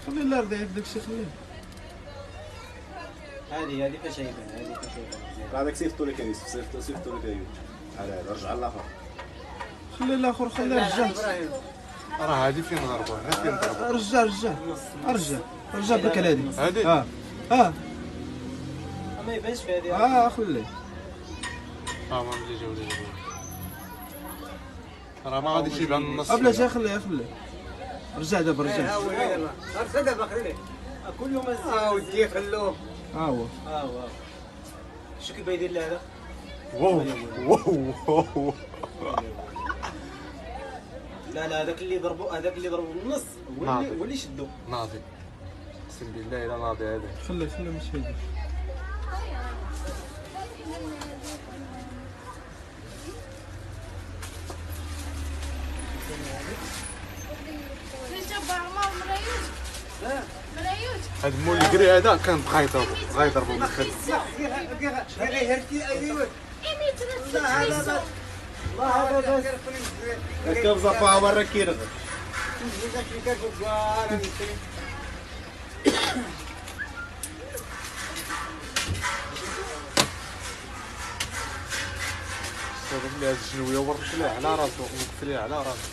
خلي الله يرضي عليك داكشي خليه. هذه فاش يبان، هذه فاش يبان. هذاك صيفطو لك يوسف، صيفطو لك يوسف. على هذا رجع الاخر. خلي الاخر خليه رجع. راه هادي فين نضربوها؟ هنا فين نضربوها؟ رجع بك هادي. هادي؟ ما يبانش في هذه. خليه. ما ملي جاو لي راه ما غاديش يبان النص. بلاتي خليه. رجع دابا رجع. رجع دابا خليه. كل يوم ودي خلوه. هو. شو كيبغي يدير له هذا؟ واو لا هذاك اللي ضربوا بالنص هو اللي شدو. ناضي اقسم بالله الا ناضي هذا. خليه ماشي هادي. هاد مول الكري هذا كان بغا يضربو من الخد. ركب صفا برا كيرغ. صدق لي هاد الجنويه ورك ليه على راسو وقف ليه على راسو.